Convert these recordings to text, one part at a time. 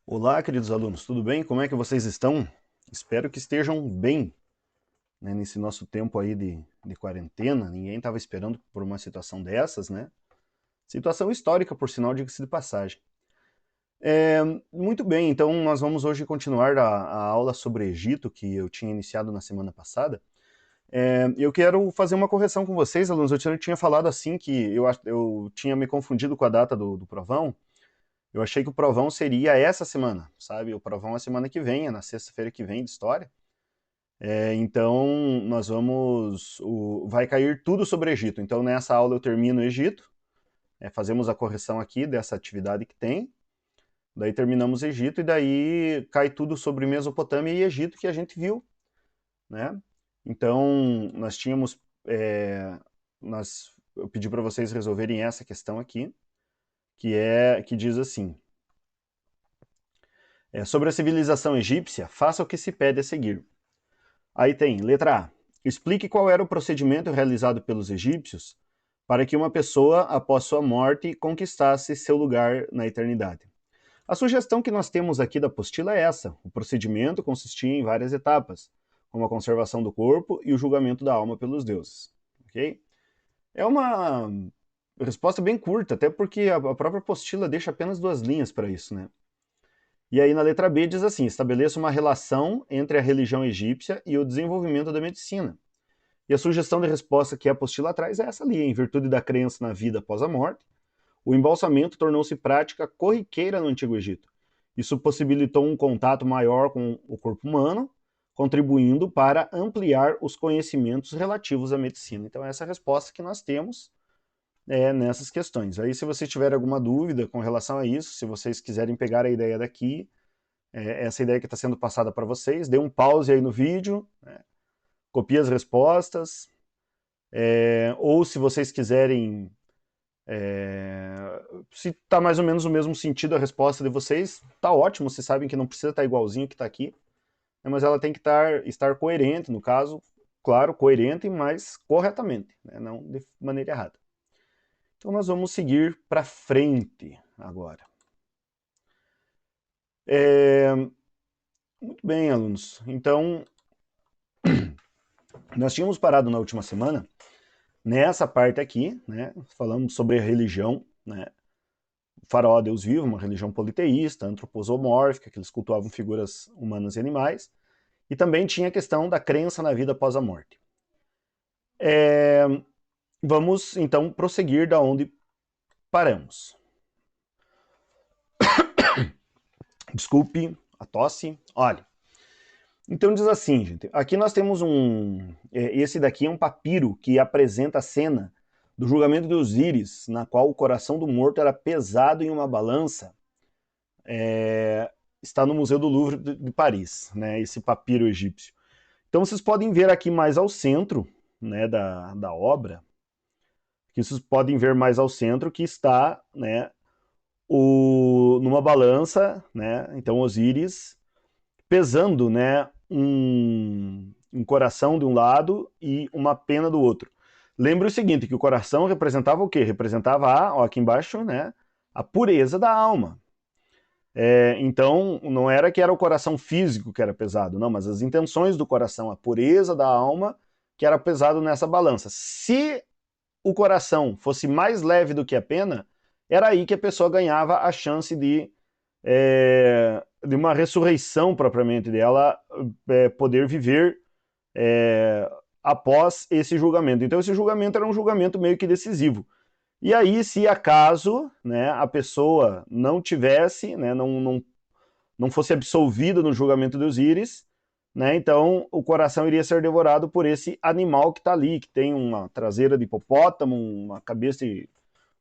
Olá, queridos alunos, tudo bem? Como é que vocês estão? Espero que estejam bem, né, nesse nosso tempo aí de quarentena. Ninguém estava esperando por uma situação dessas, né? Situação histórica, por sinal, diga-se de passagem. Muito bem, então nós vamos hoje continuar a aula sobre Egito, que eu tinha iniciado na semana passada. Eu quero fazer uma correção com vocês, alunos. Eu tinha falado assim que eu tinha me confundido com a data do provão. Eu achei que o provão seria essa semana, sabe? O provão é a semana que vem, é na sexta-feira que vem de história. Então, nós vamos. Vai cair tudo sobre o Egito. Então, nessa aula eu termino o Egito, fazemos a correção aqui dessa atividade que tem, daí terminamos o Egito, e daí cai tudo sobre Mesopotâmia e Egito que a gente viu, né? Então, nós tínhamos. Eu pedi para vocês resolverem essa questão aqui, que diz assim: sobre a civilização egípcia, faça o que se pede a seguir. Aí tem, letra A. Explique qual era o procedimento realizado pelos egípcios para que uma pessoa, após sua morte, conquistasse seu lugar na eternidade. A sugestão que nós temos aqui da apostila é essa. O procedimento consistia em várias etapas, como a conservação do corpo e o julgamento da alma pelos deuses. Ok? É uma resposta bem curta, até porque a própria apostila deixa apenas 2 linhas para isso, né? E aí na letra B diz assim: estabeleça uma relação entre a religião egípcia e o desenvolvimento da medicina. E a sugestão de resposta que a apostila traz é essa ali: em virtude da crença na vida após a morte, o embalsamento tornou-se prática corriqueira no Antigo Egito. Isso possibilitou um contato maior com o corpo humano, contribuindo para ampliar os conhecimentos relativos à medicina. Então, essa é a resposta que nós temos nessas questões. Aí, se vocês tiverem alguma dúvida com relação a isso, se vocês quiserem pegar a ideia daqui, essa ideia que está sendo passada para vocês, dê um pause aí no vídeo, né, copie as respostas, ou se vocês quiserem, se está mais ou menos o mesmo sentido a resposta de vocês, tá ótimo, vocês sabem que não precisa estar igualzinho que está aqui, né, mas ela tem que estar coerente, no caso, claro, coerente, mas corretamente, né, não de maneira errada. Então nós vamos seguir para frente agora. Muito bem, alunos. Então, nós tínhamos parado na última semana nessa parte aqui, né, falamos sobre a religião, né, o faraó Deus vivo, uma religião politeísta, antroposomórfica, que eles cultuavam figuras humanas e animais, e também tinha a questão da crença na vida após a morte. Vamos então prosseguir da onde paramos. Desculpe a tosse. Olha, então diz assim, gente, aqui nós temos esse daqui é um papiro que apresenta a cena do julgamento de Osíris, na qual o coração do morto era pesado em uma balança. Está no Museu do Louvre de Paris, né, esse papiro egípcio. Então vocês podem ver aqui mais ao centro, né, da obra, que vocês podem ver mais ao centro que está, né, numa balança, né, então Osíris pesando, né, um coração de um lado e uma pena do outro. Lembre o seguinte, que o coração representava o quê? Representava aqui embaixo, né, a pureza da alma. Então, não era que era o coração físico que era pesado, não, mas as intenções do coração, a pureza da alma que era pesado nessa balança. Se o coração fosse mais leve do que a pena, era aí que a pessoa ganhava a chance de uma ressurreição propriamente dela, poder viver após esse julgamento. Então esse julgamento era um julgamento meio que decisivo. E aí, se acaso, né, a pessoa não tivesse, né, não fosse absolvida no julgamento de Osíris, né, então o coração iria ser devorado por esse animal que está ali, que tem uma traseira de hipopótamo, uma cabeça de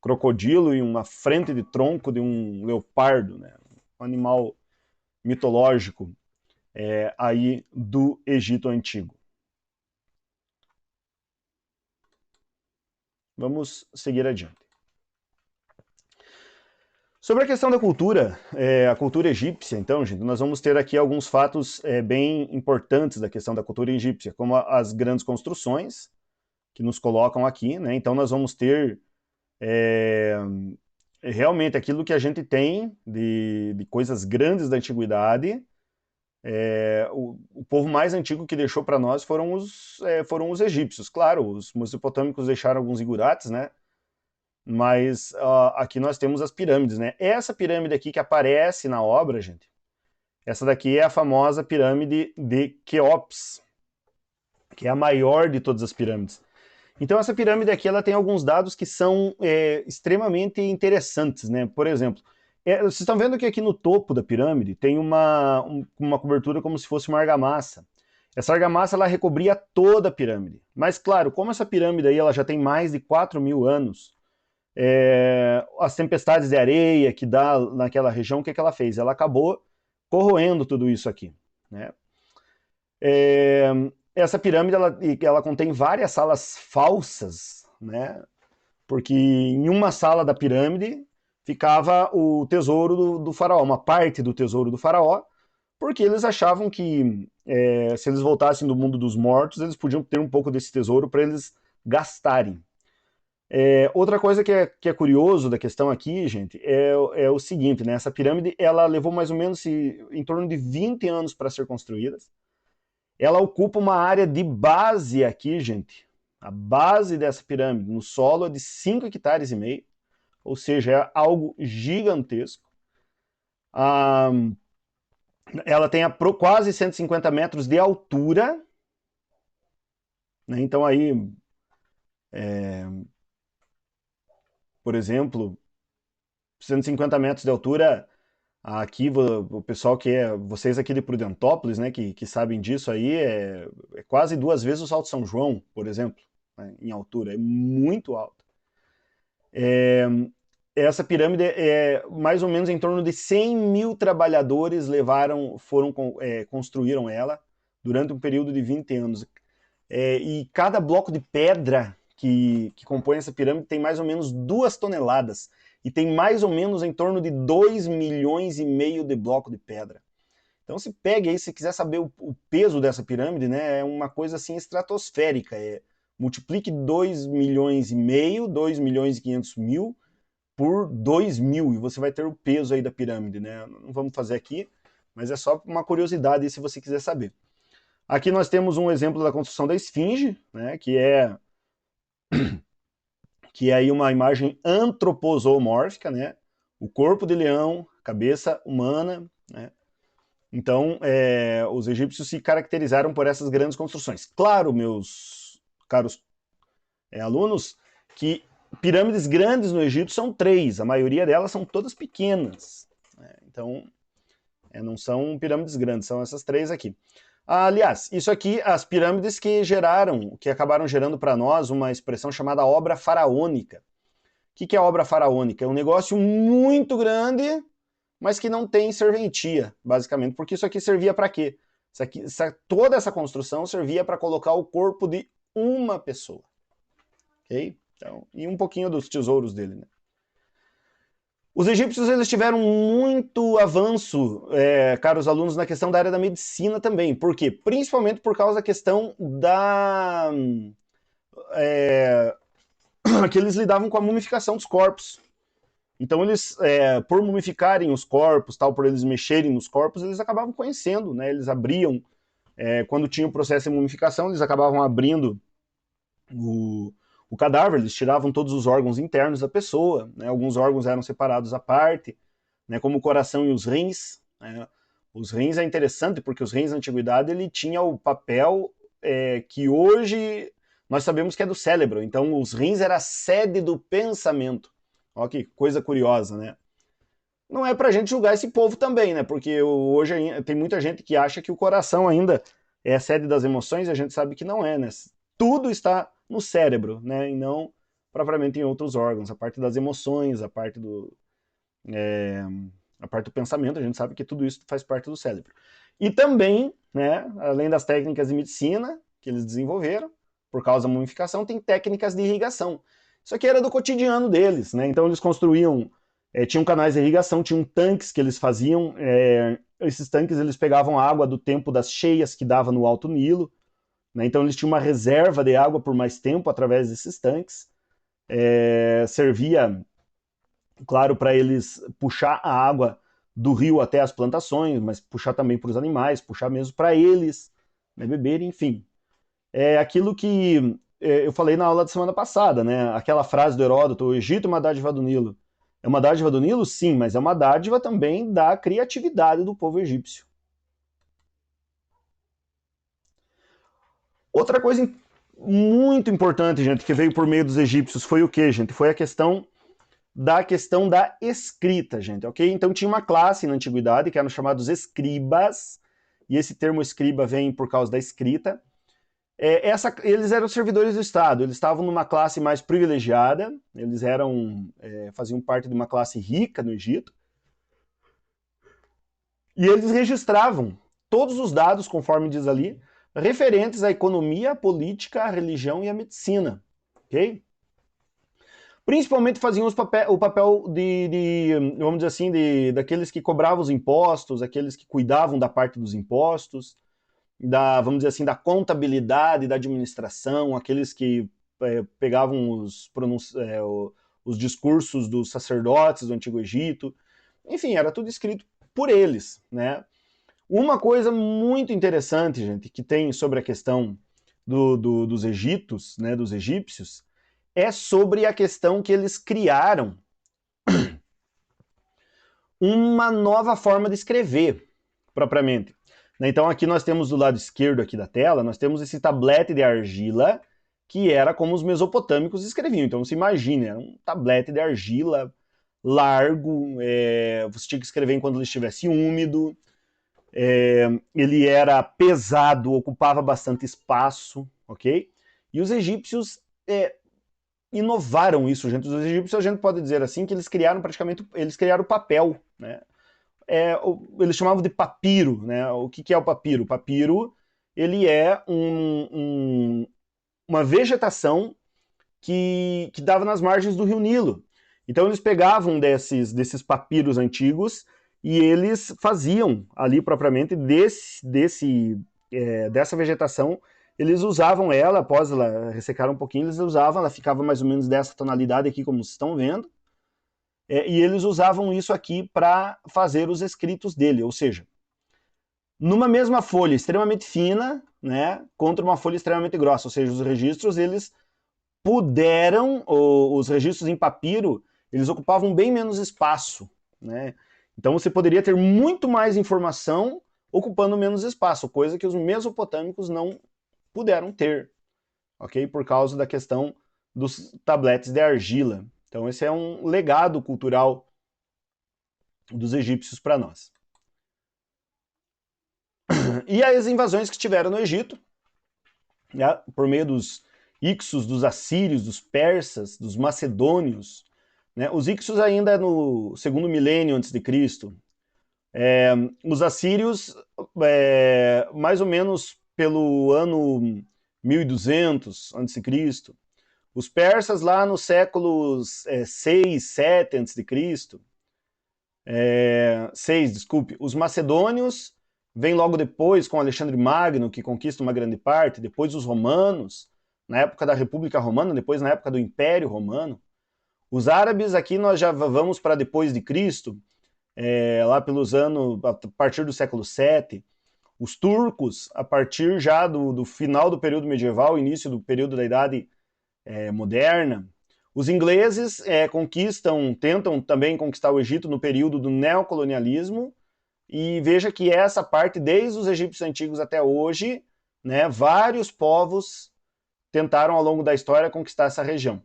crocodilo e uma frente de tronco de um leopardo, né, um animal mitológico aí do Egito Antigo. Vamos seguir adiante. Sobre a questão da cultura, a cultura egípcia, então, gente, nós vamos ter aqui alguns fatos bem importantes da questão da cultura egípcia, como as grandes construções, que nos colocam aqui, né? Então nós vamos ter realmente aquilo que a gente tem de coisas grandes da antiguidade, o povo mais antigo que deixou para nós foram os egípcios. Claro, os mesopotâmicos deixaram alguns igurates, né? Mas aqui nós temos as pirâmides, né? Essa pirâmide aqui que aparece na obra, gente, essa daqui é a famosa pirâmide de Quéops, que é a maior de todas as pirâmides. Então essa pirâmide aqui ela tem alguns dados que são extremamente interessantes, né? Por exemplo, vocês estão vendo que aqui no topo da pirâmide tem uma cobertura como se fosse uma argamassa. Essa argamassa ela recobria toda a pirâmide. Mas claro, como essa pirâmide aí ela já tem mais de 4.000 anos, as tempestades de areia que dá naquela região, o que ela fez? Ela acabou corroendo tudo isso aqui, né? Essa pirâmide ela contém várias salas falsas, né? Porque em uma sala da pirâmide ficava o tesouro do faraó, uma parte do tesouro do faraó, porque eles achavam que se eles voltassem do mundo dos mortos, eles podiam ter um pouco desse tesouro para eles gastarem. Outra coisa que é curioso da questão aqui, gente, é o seguinte, né? Essa pirâmide ela levou mais ou menos em torno de 20 anos para ser construída. Ela ocupa uma área de base aqui, gente. A base dessa pirâmide no solo é de 5,5 hectares, ou seja, é algo gigantesco. Ela tem quase 150 metros de altura, né? Então aí, por exemplo, 150 metros de altura, aqui o pessoal vocês aqui de Prudentópolis, né, que sabem disso aí, é quase 2 vezes o Salto São João, por exemplo, né, em altura, é muito alto. Essa pirâmide mais ou menos em torno de 100 mil trabalhadores construíram ela durante um período de 20 anos. E cada bloco de pedra que compõe essa pirâmide tem mais ou menos 2 toneladas. E tem mais ou menos em torno de 2,5 milhões de bloco de pedra. Então se pega aí, se quiser saber o peso dessa pirâmide, né, é uma coisa assim estratosférica. Multiplique 2,5 milhões, 2,5 milhões por 2.000 e você vai ter o peso aí da pirâmide, né? Não vamos fazer aqui, mas é só uma curiosidade aí, se você quiser saber. Aqui nós temos um exemplo da construção da esfinge, né, que é aí uma imagem antroposomórfica, né? O corpo de leão, cabeça humana, né? Então, os egípcios se caracterizaram por essas grandes construções. Claro, meus caros alunos, que pirâmides grandes no Egito são 3, a maioria delas são todas pequenas. Então, não são pirâmides grandes, são essas 3 aqui. Aliás, isso aqui, as pirâmides que acabaram gerando para nós uma expressão chamada obra faraônica. O que é obra faraônica? É um negócio muito grande, mas que não tem serventia, basicamente, porque isso aqui servia para quê? Toda essa construção servia para colocar o corpo de uma pessoa. Ok? Então, e um pouquinho dos tesouros dele, né? Os egípcios eles tiveram muito avanço, caros alunos, na questão da área da medicina também. Por quê? Principalmente por causa da questão que eles lidavam com a mumificação dos corpos. Então eles, por mumificarem os corpos, tal, por eles mexerem nos corpos, eles acabavam conhecendo, né? Eles abriam, quando tinha o processo de mumificação, eles acabavam abrindo o cadáver, eles tiravam todos os órgãos internos da pessoa, né? Alguns órgãos eram separados à parte, né? Como o coração e os rins, né? Os rins é interessante porque os rins na antiguidade ele tinha o papel que hoje nós sabemos que é do cérebro. Então os rins era a sede do pensamento. Olha que coisa curiosa, né? Não é pra gente julgar esse povo também, né? Porque hoje tem muita gente que acha que o coração ainda é a sede das emoções e a gente sabe que não é, né? Tudo está no cérebro, né? E não propriamente em outros órgãos. A parte das emoções, a parte do pensamento, a gente sabe que tudo isso faz parte do cérebro. E também, né, além das técnicas de medicina que eles desenvolveram, por causa da mumificação, tem técnicas de irrigação. Isso aqui era do cotidiano deles, né? Então eles construíam, tinham canais de irrigação, tinham tanques que eles faziam, esses tanques eles pegavam a água do tempo das cheias que dava no Alto Nilo, né? Então eles tinham uma reserva de água por mais tempo através desses tanques, servia claro, para eles puxar a água do rio até as plantações, mas puxar também para os animais, puxar mesmo para eles, né, beberem, enfim. É aquilo que eu falei na aula da semana passada, né? Aquela frase do Heródoto: o Egito é uma dádiva do Nilo. É uma dádiva do Nilo? Sim, mas é uma dádiva também da criatividade do povo egípcio. Outra coisa muito importante, gente, que veio por meio dos egípcios foi o que, gente? Foi a questão da escrita, gente, ok? Então tinha uma classe na antiguidade que eram chamados escribas, e esse termo escriba vem por causa da escrita. Eles eram servidores do Estado, eles estavam numa classe mais privilegiada, eles faziam parte de uma classe rica no Egito, e eles registravam todos os dados, conforme diz ali, referentes à economia, à política, à religião e à medicina, ok? Principalmente faziam o papel vamos dizer assim, daqueles que cobravam os impostos, aqueles que cuidavam da parte dos impostos, vamos dizer assim, da contabilidade, da administração, aqueles que pegavam os discursos dos sacerdotes do Antigo Egito. Enfim, era tudo escrito por eles, né? Uma coisa muito interessante, gente, que tem sobre a questão dos Egitos, né, dos egípcios, é sobre a questão que eles criaram uma nova forma de escrever, propriamente. Então aqui nós temos do lado esquerdo aqui da tela, nós temos esse tablete de argila, que era como os mesopotâmicos escreviam. Então você imagina, era um tablete de argila largo, você tinha que escrever enquanto ele estivesse úmido, ele era pesado, ocupava bastante espaço, ok? E os egípcios inovaram isso, gente. Os egípcios, a gente pode dizer assim, que eles criaram o papel, né? Eles chamavam de papiro, né? O que é o papiro? O papiro, ele é uma vegetação que dava nas margens do rio Nilo. Então eles pegavam desses papiros antigos e eles faziam ali propriamente dessa vegetação, eles usavam ela, após ela ressecar um pouquinho, eles usavam, ela ficava mais ou menos dessa tonalidade aqui, como vocês estão vendo, e eles usavam isso aqui para fazer os escritos dele, ou seja, numa mesma folha extremamente fina, né, contra uma folha extremamente grossa, ou seja, os registros, os registros em papiro, eles ocupavam bem menos espaço, né? Então você poderia ter muito mais informação ocupando menos espaço, coisa que os mesopotâmicos não puderam ter, ok? Por causa da questão dos tabletes de argila. Então esse é um legado cultural dos egípcios para nós. E as invasões que tiveram no Egito, né, por meio dos Ixos, dos assírios, dos persas, dos macedônios, né? Os Ixos ainda no segundo milênio antes de Cristo. Os assírios, mais ou menos pelo ano 1200 a.C. Os persas lá nos séculos 6, 7 a.C. 6, desculpe. Os macedônios vêm logo depois com Alexandre Magno, que conquista uma grande parte. Depois os romanos, na época da República Romana, depois na época do Império Romano. Os árabes, aqui nós já vamos para depois de Cristo, lá pelos anos, a partir do século 7. Os turcos, a partir já do final do período medieval, início do período da Idade Moderna. Os ingleses tentam também conquistar o Egito no período do neocolonialismo, e veja que essa parte, desde os egípcios antigos até hoje, né, vários povos tentaram ao longo da história conquistar essa região.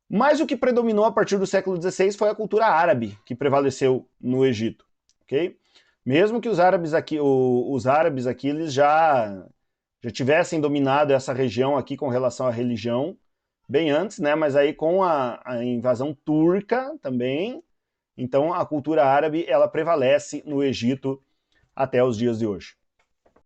Mas o que predominou a partir do século XVI foi a cultura árabe, que prevaleceu no Egito, ok? Mesmo que os árabes aqui eles já tivessem dominado essa região aqui com relação à religião, bem antes, né? Mas aí com a invasão turca também, então a cultura árabe ela prevalece no Egito até os dias de hoje.